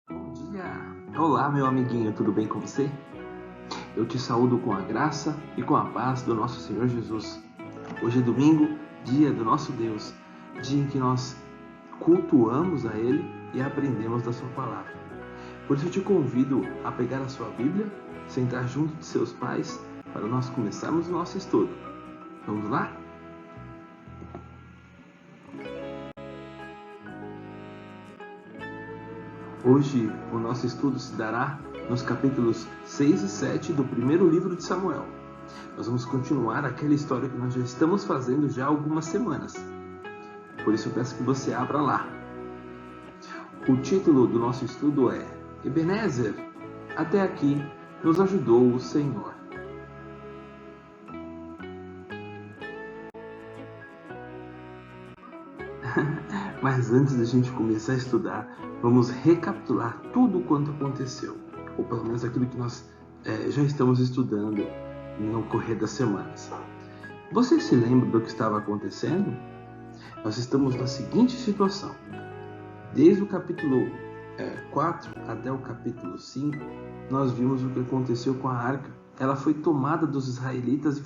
Bom dia! Olá, meu amiguinho, tudo bem com você? Eu te saúdo com a graça e com a paz do nosso Senhor Jesus. Hoje é domingo, dia do nosso Deus, dia em que nós cultuamos a Ele e aprendemos da Sua palavra. Por isso eu te convido a pegar a sua Bíblia, sentar junto de seus pais para nós começarmos o nosso estudo. Vamos lá? Hoje o nosso estudo se dará nos capítulos 6 e 7 do primeiro livro de Samuel. Nós vamos continuar aquela história que nós já estamos fazendo já há algumas semanas. Por isso eu peço que você abra lá. O título do nosso estudo é Ebenezer, até aqui nos ajudou o Senhor. Mas antes da gente começar a estudar, vamos recapitular tudo quanto aconteceu, ou pelo menos aquilo que nós já estamos estudando no correr das semanas. Você se lembra do que estava acontecendo? Nós estamos na seguinte situação. Desde o capítulo 4 até o capítulo 5, nós vimos o que aconteceu com a arca. Ela foi tomada dos israelitas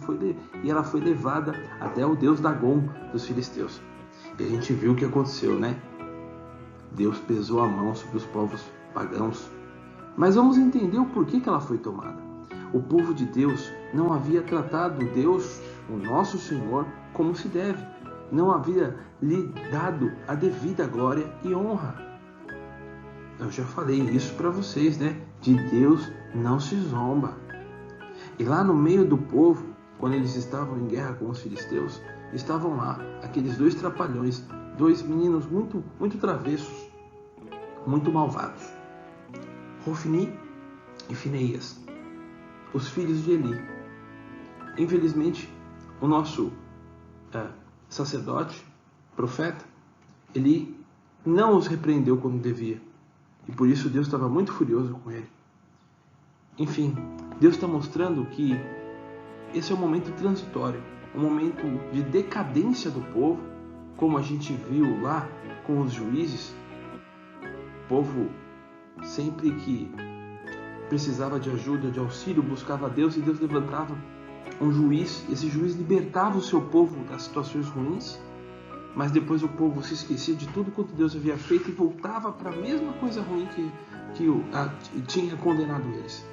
e ela foi levada até o deus Dagon dos filisteus. E a gente viu o que aconteceu, né? Deus pesou a mão sobre os povos pagãos. Mas vamos entender o porquê que ela foi tomada. O povo de Deus não havia tratado Deus, o nosso Senhor, como se deve. Não havia lhe dado a devida glória e honra. Eu já falei isso para vocês, né? De Deus não se zomba. E lá no meio do povo, quando eles estavam em guerra com os filisteus, estavam lá aqueles dois trapalhões, dois meninos muito travessos, muito malvados, Hofni e Finéias, os filhos de Eli. Infelizmente, o nosso sacerdote, profeta, ele não os repreendeu como devia, e por isso Deus estava muito furioso com ele. Enfim, Deus está mostrando que esse é um momento transitório, um momento de decadência do povo, como a gente viu lá com os juízes. O povo, sempre que precisava de ajuda, de auxílio, buscava a Deus, e Deus levantava um juiz. Esse juiz libertava o seu povo das situações ruins, mas depois o povo se esquecia de tudo quanto Deus havia feito e voltava para a mesma coisa ruim que tinha condenado eles.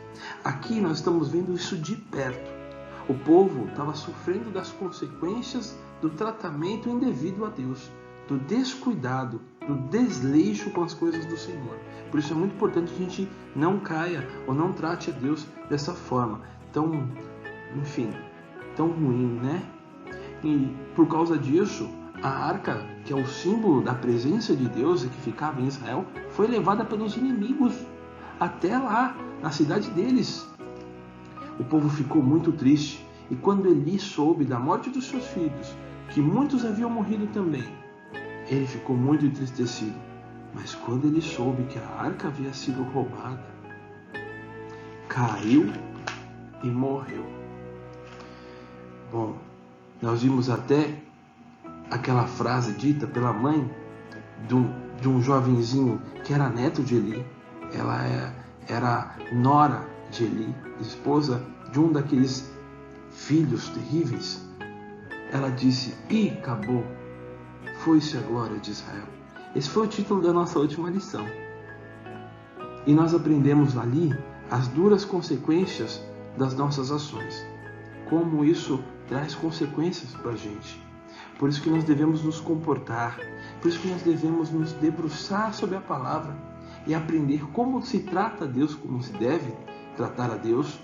Aqui nós estamos vendo isso de perto. O povo estava sofrendo das consequências do tratamento indevido a Deus, do descuidado, do desleixo com as coisas do Senhor. Por isso é muito importante que a gente não caia ou não trate a Deus dessa forma tão ruim, né? E por causa disso, a arca, que é o símbolo da presença de Deus e que ficava em Israel, foi levada pelos inimigos até lá, na cidade deles. O povo ficou muito triste, e quando Eli soube da morte dos seus filhos, que muitos haviam morrido também, ele ficou muito entristecido. Mas quando ele soube que a arca havia sido roubada, caiu e morreu. Bom, nós vimos até aquela frase dita pela mãe de um jovenzinho que era neto de Eli. Ela era nora de Eli, esposa de um daqueles filhos terríveis. Ela disse: "E acabou, foi-se a glória de Israel." Esse foi o título da nossa última lição. E nós aprendemos ali as duras consequências das nossas ações. Como isso traz consequências para a gente. Por isso que nós devemos nos comportar. Por isso que nós devemos nos debruçar sobre a palavra e aprender como se trata a Deus, como se deve tratar a Deus,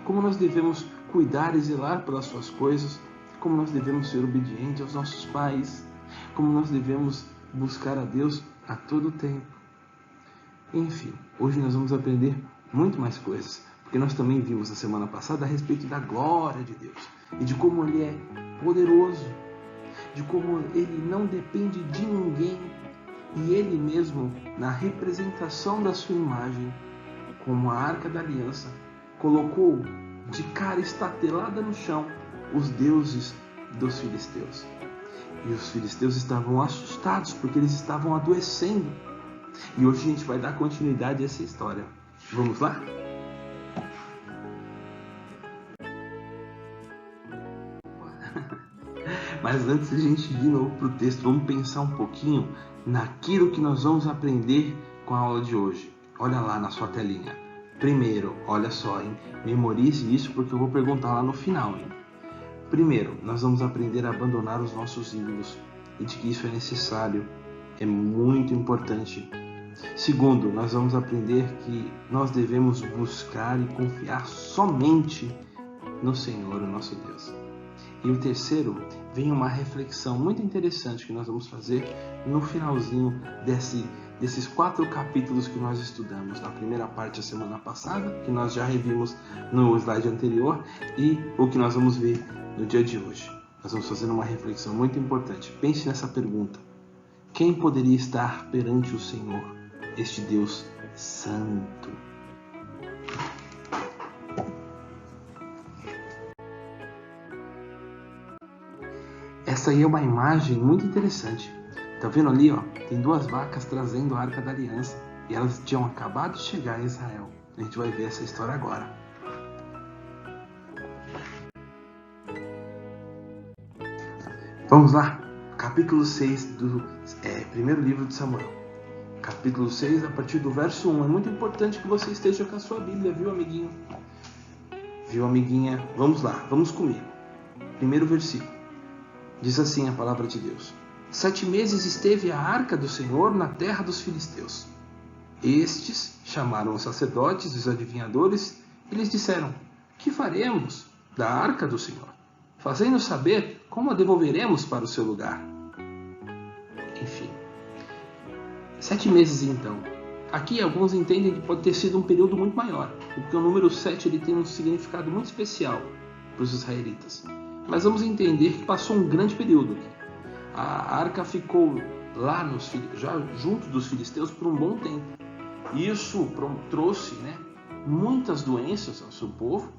como nós devemos cuidar e zelar pelas suas coisas, como nós devemos ser obedientes aos nossos pais, como nós devemos buscar a Deus a todo tempo. Enfim, hoje nós vamos aprender muito mais coisas, porque nós também vimos na semana passada a respeito da glória de Deus e de como Ele é poderoso, de como Ele não depende de ninguém e Ele mesmo, na representação da sua imagem, como a Arca da Aliança, colocou de cara estatelada no chão os deuses dos filisteus. E os filisteus estavam assustados porque eles estavam adoecendo. E hoje a gente vai dar continuidade a essa história. Vamos lá? Mas antes de a gente ir de novo para o texto, vamos pensar um pouquinho naquilo que nós vamos aprender com a aula de hoje. Olha lá na sua telinha. Primeiro, olha só, hein? Memorize isso porque eu vou perguntar lá no final, hein? Primeiro, nós vamos aprender a abandonar os nossos ídolos e de que isso é necessário, é muito importante. Segundo, nós vamos aprender que nós devemos buscar e confiar somente no Senhor, o nosso Deus. E o terceiro, vem uma reflexão muito interessante que nós vamos fazer no finalzinho desses 4 capítulos que nós estudamos. Na primeira parte da semana passada, que nós já revimos no slide anterior, e o que nós vamos ver no dia de hoje. Nós vamos fazer uma reflexão muito importante. Pense nessa pergunta. Quem poderia estar perante o Senhor, este Deus santo? Essa aí é uma imagem muito interessante. Tá vendo ali, ó? Tem 2 vacas trazendo a Arca da Aliança. E elas tinham acabado de chegar em Israel. A gente vai ver essa história agora. Vamos lá. Capítulo 6 do primeiro livro de Samuel. Capítulo 6, a partir do verso 1. É muito importante que você esteja com a sua Bíblia, viu, amiguinho? Viu, amiguinha? Vamos lá, vamos comigo. Primeiro versículo. Diz assim a palavra de Deus. 7 meses esteve a arca do Senhor na terra dos filisteus. Estes chamaram os sacerdotes e os adivinhadores e lhes disseram: que faremos da arca do Senhor? Fazendo-nos saber como a devolveremos para o seu lugar. Enfim. 7 meses então. Aqui alguns entendem que pode ter sido um período muito maior, porque o número 7 ele tem um significado muito especial para os israelitas. Mas vamos entender que passou um grande período aqui. A arca ficou lá já junto dos filisteus por um bom tempo. E isso trouxe muitas doenças ao seu povo,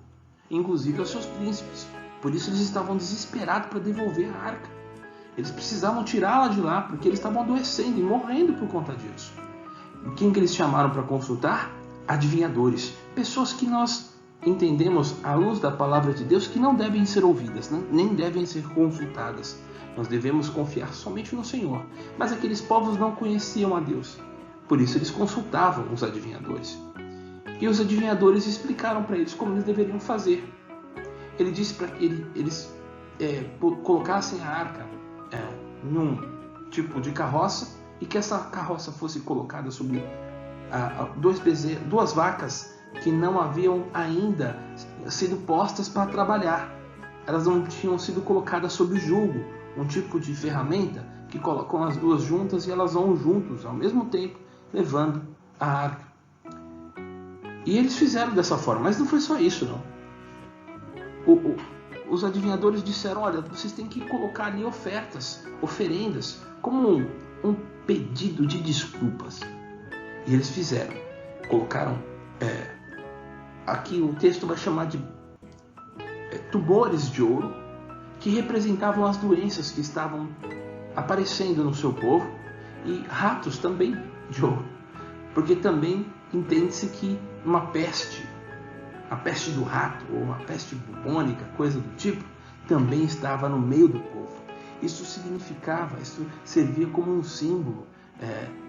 inclusive aos seus príncipes. Por isso eles estavam desesperados para devolver a arca. Eles precisavam tirá-la de lá, porque eles estavam adoecendo e morrendo por conta disso. E quem que eles chamaram para consultar? Adivinhadores. Pessoas que nós entendemos, à luz da palavra de Deus, que não devem ser ouvidas, nem devem ser consultadas. Nós devemos confiar somente no Senhor. Mas aqueles povos não conheciam a Deus. Por isso eles consultavam os adivinhadores. E os adivinhadores explicaram para eles como eles deveriam fazer. Ele disse para que eles colocassem a arca num tipo de carroça e que essa carroça fosse colocada sobre 2 vacas que não haviam ainda sido postas para trabalhar. Elas não tinham sido colocadas sob jugo, um tipo de ferramenta que colocam as 2 juntas e elas vão juntos ao mesmo tempo levando a arca. E eles fizeram dessa forma, mas não foi só isso não. Os adivinhadores disseram: olha, vocês têm que colocar ali oferendas, como um pedido de desculpas. E eles fizeram, colocaram aqui o texto vai chamar de tubores de ouro, que representavam as doenças que estavam aparecendo no seu povo, e ratos também de ouro, porque também entende-se que uma peste, a peste do rato, ou uma peste bubônica, coisa do tipo, também estava no meio do povo. Isso servia como um símbolo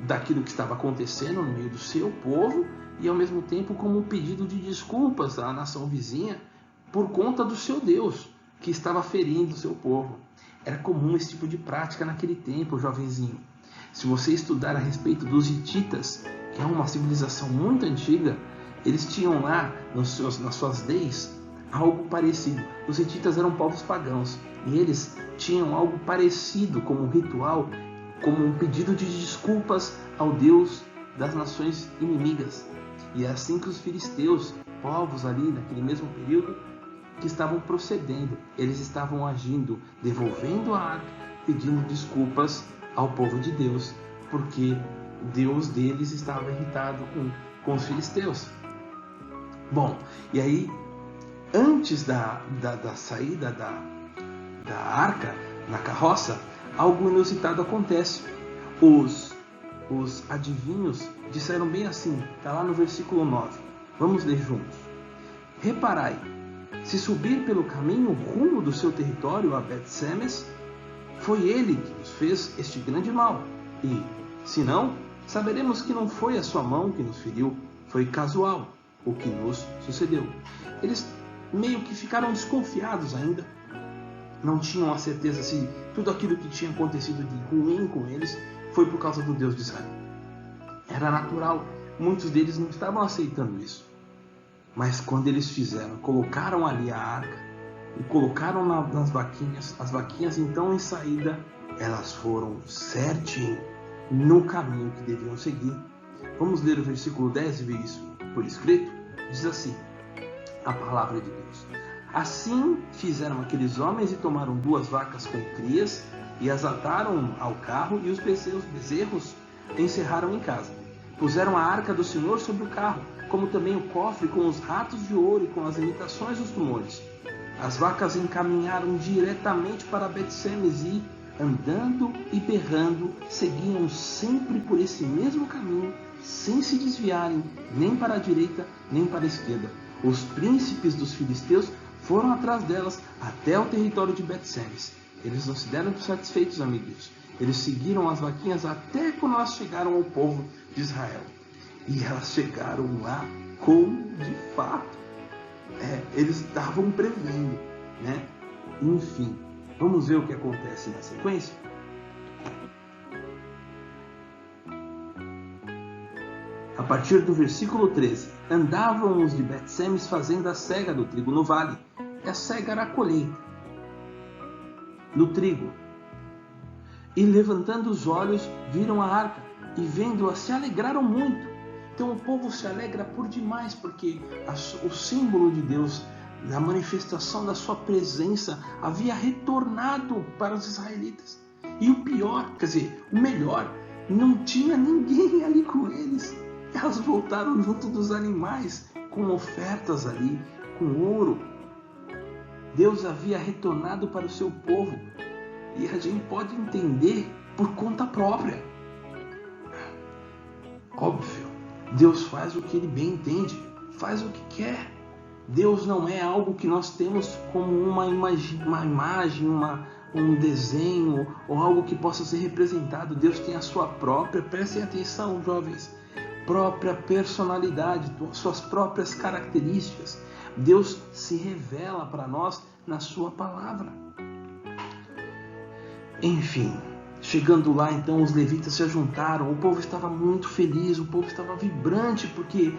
daquilo que estava acontecendo no meio do seu povo, e ao mesmo tempo como um pedido de desculpas à nação vizinha por conta do seu Deus, que estava ferindo o seu povo. Era comum esse tipo de prática naquele tempo, jovenzinho. Se você estudar a respeito dos hititas, que é uma civilização muito antiga, eles tinham lá nas suas leis algo parecido. Os hititas eram povos pagãos e eles tinham algo parecido como um ritual, como um pedido de desculpas ao Deus das nações inimigas. E é assim que os filisteus, povos ali naquele mesmo período, que estavam procedendo. Eles estavam agindo, devolvendo a arca, pedindo desculpas ao povo de Deus, porque Deus deles estava irritado com os filisteus. Bom, e aí, antes da saída da arca na carroça, algo inusitado acontece. Os os adivinhos disseram bem assim, está lá no versículo 9. Vamos ler juntos. Reparai, se subir pelo caminho rumo do seu território a Bet-Semes, foi ele que nos fez este grande mal. E, se não, saberemos que não foi a sua mão que nos feriu, foi casual o que nos sucedeu. Eles meio que ficaram desconfiados ainda, não tinham a certeza se tudo aquilo que tinha acontecido de ruim com eles foi por causa do Deus de Israel. Era natural, muitos deles não estavam aceitando isso. Mas quando eles fizeram, colocaram ali a arca e colocaram nas vaquinhas, as vaquinhas então em saída, elas foram certinho no caminho que deviam seguir. Vamos ler o versículo 10 e ver isso por escrito. Diz assim, a palavra de Deus. Assim fizeram aqueles homens e tomaram 2 vacas com crias e as ataram ao carro e os bezerros encerraram em casa. Puseram a arca do Senhor sobre o carro, como também o cofre com os ratos de ouro e com as imitações dos tumores. As vacas encaminharam diretamente para Bet-Semes e, andando e berrando, seguiam sempre por esse mesmo caminho, sem se desviarem nem para a direita nem para a esquerda. Os príncipes dos filisteus foram atrás delas até o território de Bet-Semes. Eles não se deram satisfeitos, amiguinhos. Eles seguiram as vaquinhas até quando elas chegaram ao povo de Israel. E elas chegaram lá como de fato eles estavam prevendo, né? Enfim, vamos ver o que acontece na sequência? A partir do versículo 13. Andavam os de Bet-Semes fazendo a cega do trigo no vale. E a cega era a colheita do trigo. E levantando os olhos, viram a arca. E vendo-a, se alegraram muito. Então o povo se alegra por demais, porque o símbolo de Deus, a manifestação da sua presença, havia retornado para os israelitas. E o pior, quer dizer, o melhor, não tinha ninguém ali com eles. Elas voltaram junto dos animais, com ofertas ali, com ouro. Deus havia retornado para o seu povo. E a gente pode entender por conta própria. Óbvio, Deus faz o que Ele bem entende, faz o que quer. Deus não é algo que nós temos como uma imagem, um desenho ou algo que possa ser representado. Deus tem a sua própria, prestem atenção, jovens, própria personalidade, suas próprias características. Deus se revela para nós na sua palavra. Enfim, chegando lá então os levitas se juntaram, o povo estava muito feliz, o povo estava vibrante porque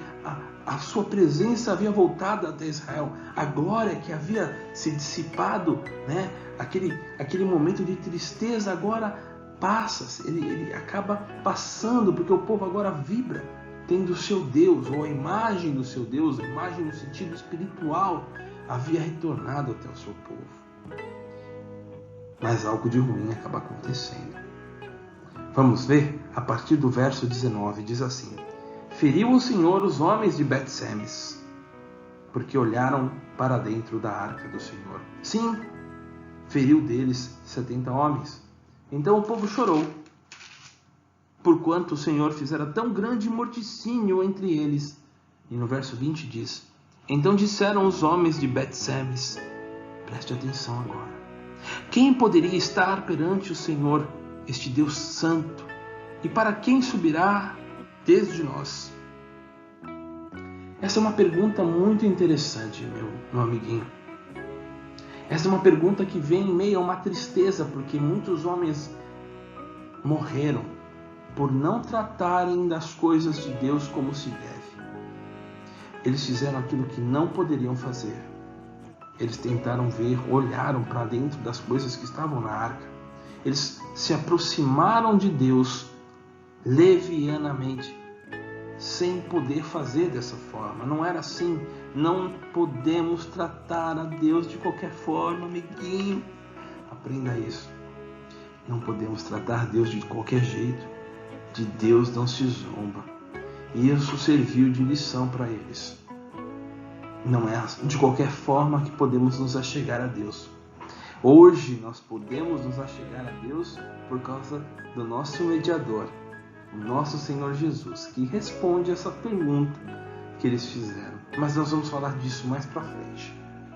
a sua presença havia voltado até Israel, a glória que havia se dissipado, né? Aquele momento de tristeza agora passa, ele acaba passando porque o povo agora vibra, tendo o seu Deus, ou a imagem do seu Deus, a imagem no sentido espiritual, havia retornado até o seu povo. Mas algo de ruim acaba acontecendo. Vamos ver? A partir do verso 19 diz assim: Feriu o Senhor os homens de Bet-Semes, porque olharam para dentro da arca do Senhor. Sim, feriu deles 70 homens. Então o povo chorou, porquanto o Senhor fizera tão grande morticínio entre eles. E no verso 20 diz: Então disseram os homens de Bet-Semes, preste atenção agora, quem poderia estar perante o Senhor, este Deus santo? E para quem subirá desde nós? Essa é uma pergunta muito interessante, meu amiguinho. Essa é uma pergunta que vem em meio a uma tristeza, porque muitos homens morreram por não tratarem das coisas de Deus como se deve. Eles fizeram aquilo que não poderiam fazer. Eles tentaram ver, olharam para dentro das coisas que estavam na arca. Eles se aproximaram de Deus levianamente, sem poder fazer dessa forma. Não era assim. Não podemos tratar a Deus de qualquer forma, amiguinho. Aprenda isso. Não podemos tratar Deus de qualquer jeito. De Deus não se zomba. E isso serviu de lição para eles. Não é de qualquer forma que podemos nos achegar a Deus. Hoje nós podemos nos achegar a Deus por causa do nosso mediador, o nosso Senhor Jesus, que responde essa pergunta que eles fizeram. Mas nós vamos falar disso mais para frente.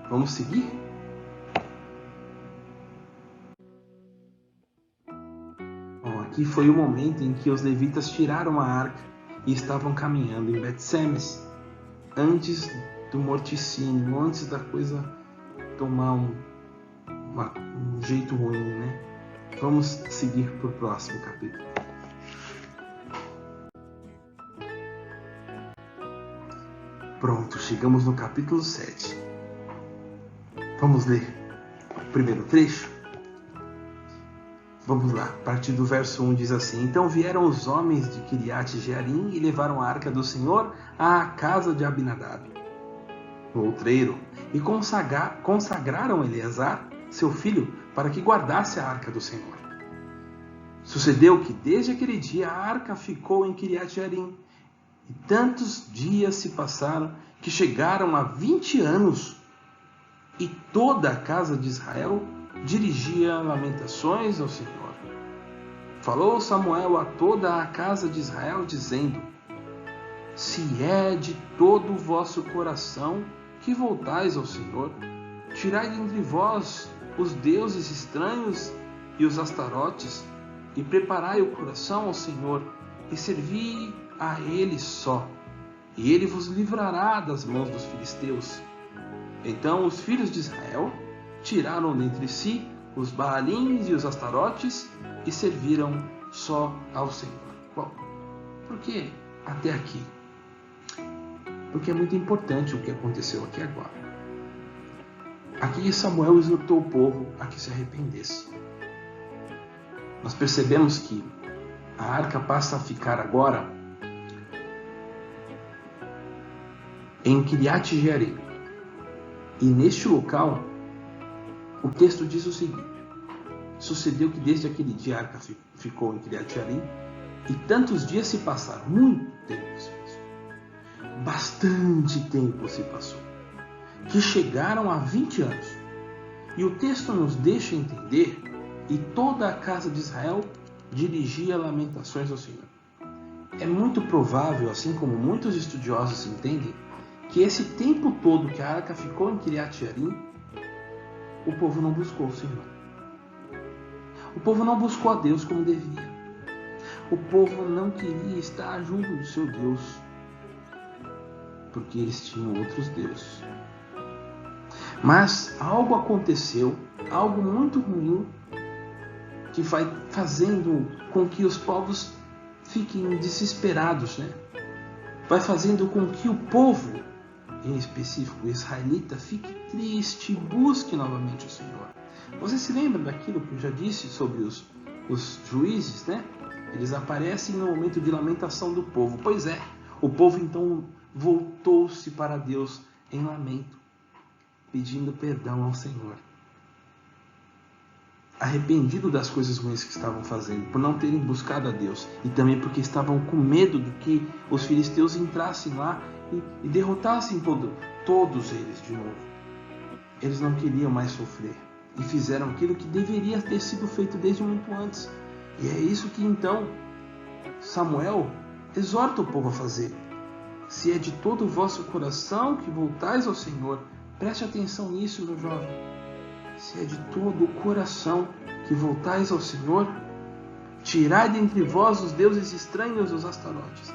Vamos seguir? Bom, aqui foi o momento em que os levitas tiraram a arca e estavam caminhando em Bet-Semes, antes do morticínio, antes da coisa tomar um jeito ruim, né? Vamos seguir para o próximo capítulo. Pronto, chegamos no capítulo 7. Vamos ler o primeiro trecho? Vamos lá, a partir do verso 1 diz assim: Então vieram os homens de Kiriat Jearim e levaram a arca do Senhor à casa de Abinadab, no outreiro, e consagraram Eleazar, seu filho, para que guardasse a arca do Senhor. Sucedeu que desde aquele dia a arca ficou em Kiriat Jearim, e tantos dias se passaram que chegaram a 20 anos, e toda a casa de Israel dirigia lamentações ao Senhor. Falou Samuel a toda a casa de Israel, dizendo: Se é de todo o vosso coração que voltais ao Senhor, tirai dentre vós os deuses estranhos e os astarotes, e preparai o coração ao Senhor, e servi a Ele só, e Ele vos livrará das mãos dos filisteus. Então os filhos de Israel tiraram dentre si os Baalins e os Astarotes e serviram só ao Senhor. Bom, por que até aqui? Porque é muito importante o que aconteceu aqui agora. Aqui Samuel exortou o povo a que se arrependesse. Nós percebemos que a arca passa a ficar agora em Kiriat Jearim. E neste local, o texto diz o seguinte: Sucedeu que desde aquele dia a arca ficou em Kiriat Jearim, e tantos dias se passaram, muito tempo se passou, bastante tempo se passou, que chegaram a 20 anos. E o texto nos deixa entender, e toda a casa de Israel dirigia lamentações ao Senhor. É muito provável, assim como muitos estudiosos entendem, que esse tempo todo que a arca ficou em Kiriat Jearim, o povo não buscou o Senhor. O povo não buscou a Deus como devia. O povo não queria estar junto do seu Deus, porque eles tinham outros deuses. Mas algo aconteceu, algo muito ruim, que vai fazendo com que os povos fiquem desesperados, né? Vai fazendo com que o povo, em específico o israelita, fique triste e busque novamente o Senhor. Você se lembra daquilo que eu já disse sobre os juízes, né? Eles aparecem no momento de lamentação do povo. Pois é, o povo então voltou-se para Deus em lamento, pedindo perdão ao Senhor. Arrependido das coisas ruins que estavam fazendo, por não terem buscado a Deus, e também porque estavam com medo de que os filisteus entrassem lá e derrotassem todos eles de novo. Eles não queriam mais sofrer e fizeram aquilo que deveria ter sido feito desde muito antes. E é isso que então Samuel exorta o povo a fazer. Se é de todo o vosso coração que voltais ao Senhor, preste atenção nisso, meu jovem. Se é de todo o coração que voltais ao Senhor, tirai dentre vós os deuses estranhos, os astarotes.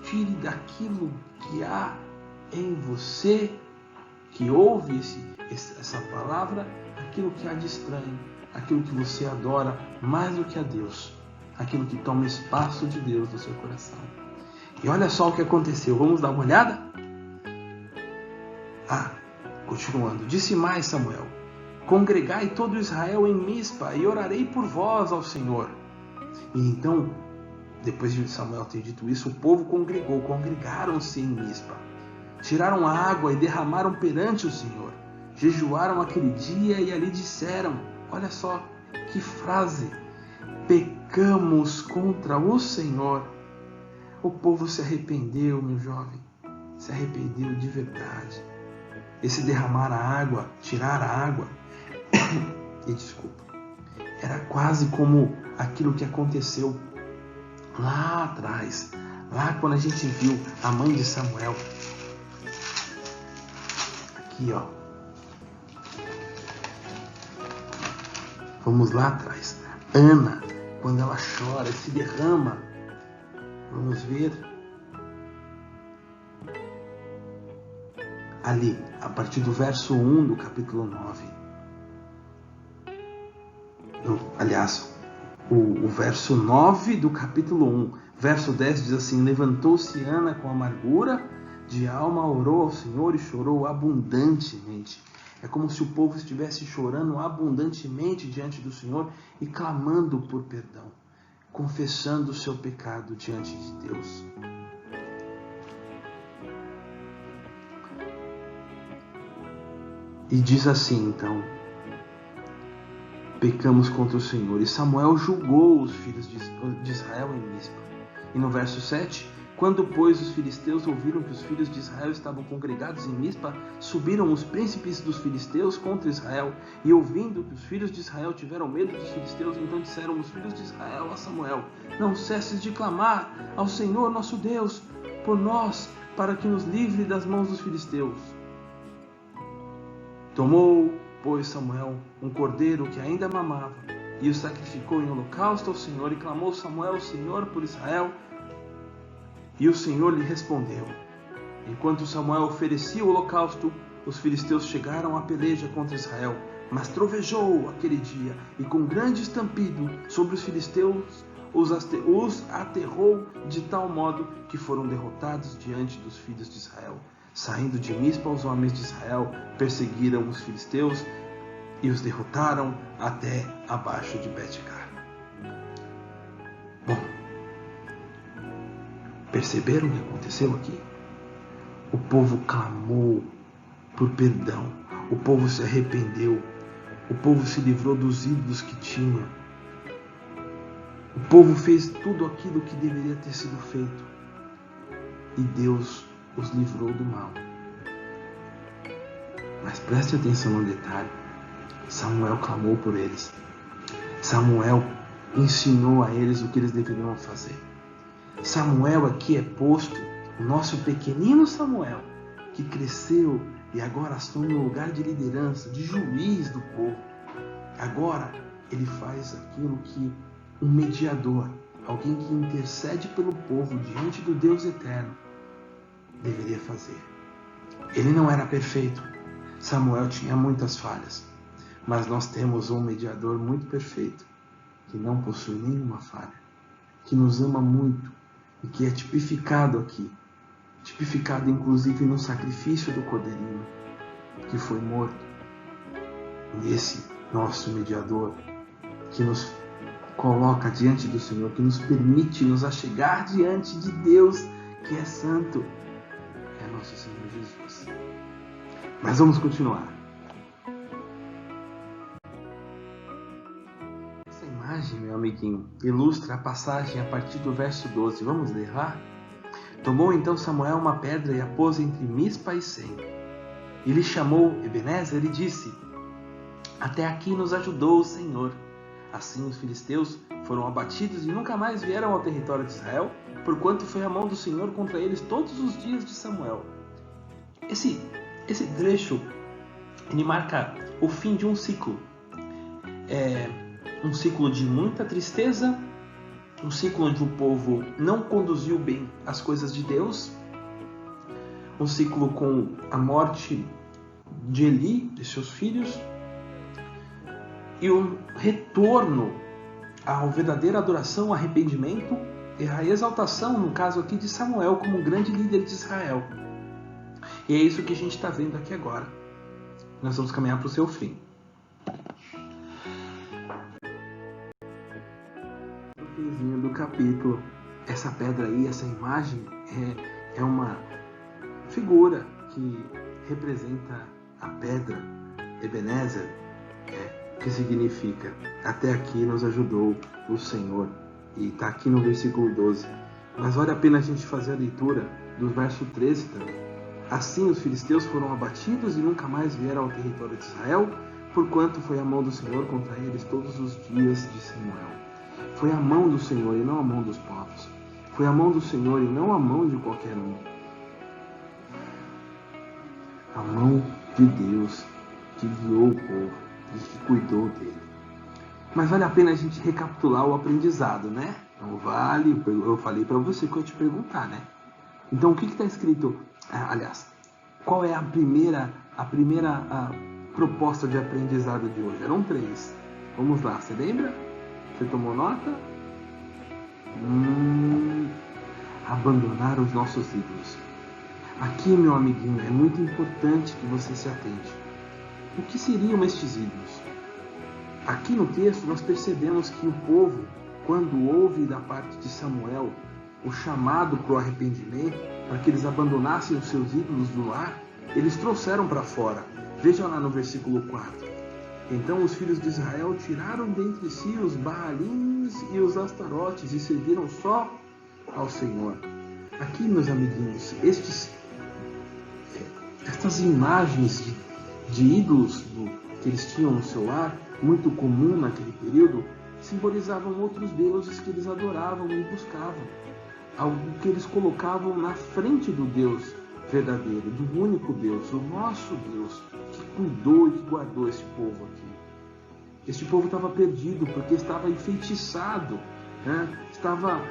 Tire daquilo que há em você, que ouve essa palavra, aquilo que há de estranho, aquilo que você adora mais do que a Deus, aquilo que toma espaço de Deus no seu coração. E olha só o que aconteceu, vamos dar uma olhada? Continuando, disse mais Samuel: Congregai todo Israel em Mispa e orarei por vós ao Senhor. E então, depois de Samuel ter dito isso, o povo congregaram-se em Mispa. Tiraram água e derramaram perante o Senhor. Jejuaram aquele dia e ali disseram, olha só que frase: pecamos contra o Senhor. O povo se arrependeu, meu jovem, se arrependeu de verdade. Esse derramar a água, tirar a água, era quase como aquilo que aconteceu lá atrás, lá quando a gente viu a mãe de Samuel. Aqui, ó. Vamos lá atrás. Ana, quando ela chora e se derrama. Vamos ver. Ali, a partir do verso 1 do capítulo 9. Aliás, o verso 9 do capítulo 1. Verso 10 diz assim: levantou-se Ana com amargura de alma, orou ao Senhor e chorou abundantemente. É como se o povo estivesse chorando abundantemente diante do Senhor e clamando por perdão, confessando o seu pecado diante de Deus. E diz assim, então: pecamos contra o Senhor. E Samuel julgou os filhos de Israel em Mispa. E no verso 7, quando, pois, os filisteus ouviram que os filhos de Israel estavam congregados em Mispa, subiram os príncipes dos filisteus contra Israel. E ouvindo que os filhos de Israel tiveram medo dos filisteus, então disseram os filhos de Israel a Samuel: não cesses de clamar ao Senhor nosso Deus por nós, para que nos livre das mãos dos filisteus. Tomou, pois, Samuel um cordeiro que ainda mamava, e o sacrificou em holocausto ao Senhor, e clamou Samuel ao Senhor por Israel, e o Senhor lhe respondeu. Enquanto Samuel oferecia o holocausto, os filisteus chegaram à peleja contra Israel, mas trovejou aquele dia, e com grande estampido sobre os filisteus os aterrou de tal modo que foram derrotados diante dos filhos de Israel. Saindo de Mispa, os homens de Israel perseguiram os filisteus e os derrotaram até abaixo de Bet-gar. Bom, perceberam o que aconteceu aqui? O povo clamou por perdão, o povo se arrependeu, o povo se livrou dos ídolos que tinha, o povo fez tudo aquilo que deveria ter sido feito, e Deus os livrou do mal. Mas preste atenção no detalhe: Samuel clamou por eles. Samuel ensinou a eles o que eles deveriam fazer. Samuel aqui é posto, o nosso pequenino Samuel, que cresceu e agora assume um lugar de liderança, de juiz do povo. Agora ele faz aquilo que um mediador, alguém que intercede pelo povo diante do Deus eterno, deveria fazer. Ele não era perfeito. Samuel tinha muitas falhas. Mas nós temos um mediador muito perfeito, que não possui nenhuma falha, que nos ama muito e que é tipificado aqui, tipificado inclusive no sacrifício do cordeirinho, que foi morto. E esse nosso mediador, que nos coloca diante do Senhor, que nos permite nos achegar diante de Deus, que é santo, é nosso Senhor Jesus. Mas vamos continuar. Essa imagem, meu amiguinho, ilustra a passagem a partir do verso 12. Vamos ler lá? Tomou então Samuel uma pedra e a pôs entre Mispa e Sem. E lhe chamou Ebenezer e disse: até aqui nos ajudou o Senhor. Assim os filisteus foram abatidos e nunca mais vieram ao território de Israel, porquanto foi a mão do Senhor contra eles todos os dias de Samuel. Esse trecho, ele marca o fim de um ciclo. Um ciclo de muita tristeza, um ciclo onde o povo não conduziu bem as coisas de Deus, um ciclo com a morte de Eli, de seus filhos, e o retorno à verdadeira adoração, arrependimento e a exaltação, no caso aqui, de Samuel como grande líder de Israel. E é isso que a gente está vendo aqui agora. Nós vamos caminhar para o seu fim. No finzinho do capítulo, essa pedra aí, essa imagem, é uma figura que representa a pedra Ebenezer, que significa até aqui nos ajudou o Senhor. E está aqui no versículo 12. Mas vale a pena a gente fazer a leitura do verso 13 também. Assim os filisteus foram abatidos e nunca mais vieram ao território de Israel, porquanto foi a mão do Senhor contra eles todos os dias de Samuel. Foi a mão do Senhor e não a mão dos povos. Foi a mão do Senhor e não a mão de qualquer um. A mão de Deus que guiou o povo e que cuidou dele. Mas vale a pena a gente recapitular o aprendizado, né? Não vale, eu falei para você que eu ia te perguntar, né? Então o que está escrito? Aliás, qual é a primeira proposta de aprendizado de hoje? Eram 3. Vamos lá, você lembra? Você tomou nota? Abandonar os nossos ídolos. Aqui, meu amiguinho, é muito importante que você se atente. O que seriam estes ídolos? Aqui no texto nós percebemos que o povo, quando ouve da parte de Samuel o chamado para o arrependimento, para que eles abandonassem os seus ídolos do lar, eles trouxeram para fora. Veja lá no versículo 4. Então os filhos de Israel tiraram dentre si os Baalins e os Astarotes e serviram só ao Senhor. Aqui, meus amiguinhos, estas imagens de ídolos que eles tinham no seu lar, muito comum naquele período, simbolizavam outros deuses que eles adoravam e buscavam. Algo que eles colocavam na frente do Deus verdadeiro, do único Deus, o nosso Deus, que cuidou e que guardou esse povo aqui. Este povo estava perdido porque estava enfeitiçado, né? Estava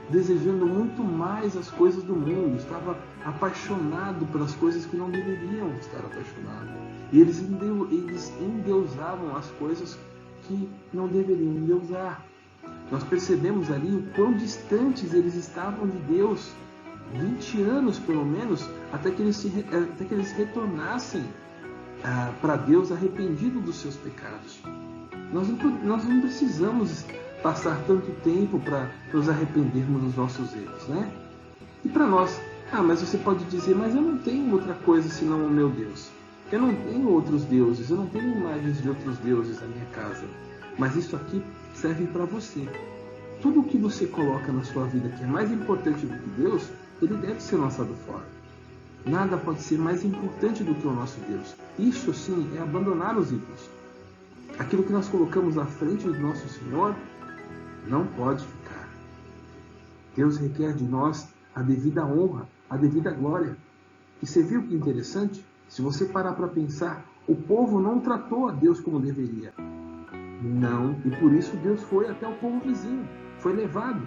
desejando muito mais as coisas do mundo, estava apaixonado pelas coisas que não deveriam estar apaixonados. E eles endeusavam as coisas que não deveriam endeusar. Nós percebemos ali o quão distantes eles estavam de Deus, 20 anos pelo menos, até que eles retornassem para Deus arrependidos dos seus pecados. Nós não precisamos passar tanto tempo para nos arrependermos dos nossos erros, né? E para nós, mas você pode dizer, mas eu não tenho outra coisa senão o meu Deus. Eu não tenho outros deuses, eu não tenho imagens de outros deuses na minha casa. Mas isso aqui serve para você. Tudo o que você coloca na sua vida que é mais importante do que Deus, ele deve ser lançado fora. Nada pode ser mais importante do que o nosso Deus. Isso sim é abandonar os ídolos. Aquilo que nós colocamos à frente do nosso Senhor não pode ficar. Deus requer de nós a devida honra, a devida glória. E você viu que interessante? Se você parar para pensar, o povo não tratou a Deus como deveria. Não, e por isso Deus foi até o povo vizinho, foi levado.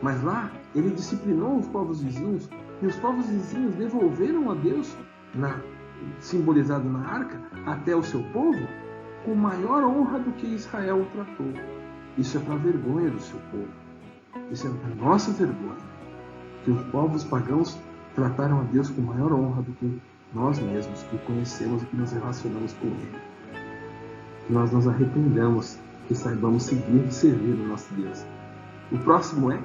Mas lá, ele disciplinou os povos vizinhos, e os povos vizinhos devolveram a Deus, simbolizado na arca, até o seu povo, com maior honra do que Israel o tratou. Isso é para a vergonha do seu povo. Isso é para a nossa vergonha. Que os povos pagãos trataram a Deus com maior honra do que nós mesmos, que conhecemos e que nos relacionamos com Ele. Que nós nos arrependamos e saibamos seguir e servir o nosso Deus. O próximo é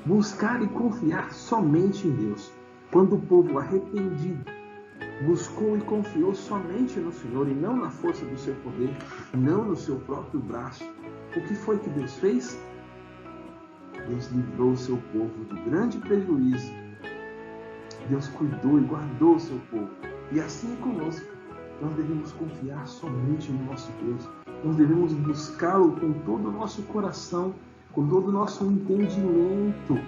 buscar e confiar somente em Deus. Quando o povo arrependido buscou e confiou somente no Senhor e não na força do seu poder, não no seu próprio braço, o que foi que Deus fez? Deus livrou o seu povo de grande prejuízo. Deus cuidou e guardou o seu povo. E assim é conosco. Nós devemos confiar somente no nosso Deus. Nós devemos buscá-lo com todo o nosso coração, com todo o nosso entendimento.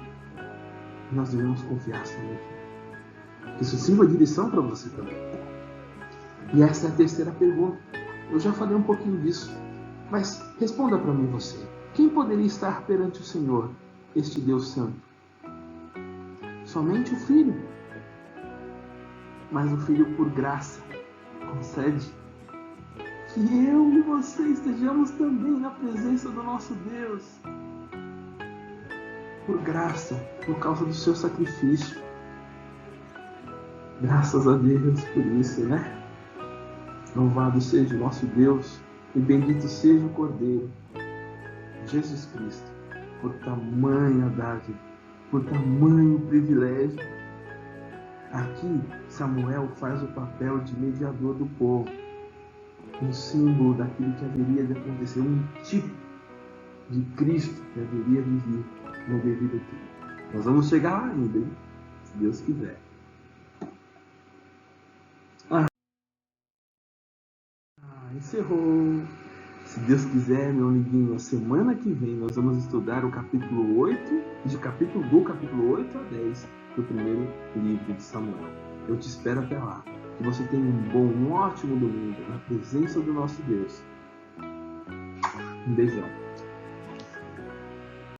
Nós devemos confiar somente nele. Isso sirva de lição para você também. E essa é a terceira pergunta. Eu já falei um pouquinho disso. Mas responda para mim você. Quem poderia estar perante o Senhor, este Deus Santo? Somente o Filho. Mas o Filho, por graça, concede que eu e você estejamos também na presença do nosso Deus. Por graça, por causa do seu sacrifício. Graças a Deus por isso, né? Louvado seja o nosso Deus e bendito seja o Cordeiro, Jesus Cristo, por tamanha dádiva, por tamanho privilégio. Aqui, Samuel faz o papel de mediador do povo, um símbolo daquilo que haveria de acontecer, um tipo de Cristo que haveria de vir no devido tempo. Nós vamos chegar lá ainda, hein? Se Deus quiser. Encerrou. Se Deus quiser, meu amiguinho, a semana que vem nós vamos estudar o capítulo 8, do capítulo 8 a 10 do primeiro livro de Samuel. Eu te espero até lá. Que você tenha um ótimo domingo na presença do nosso Deus. Um beijão.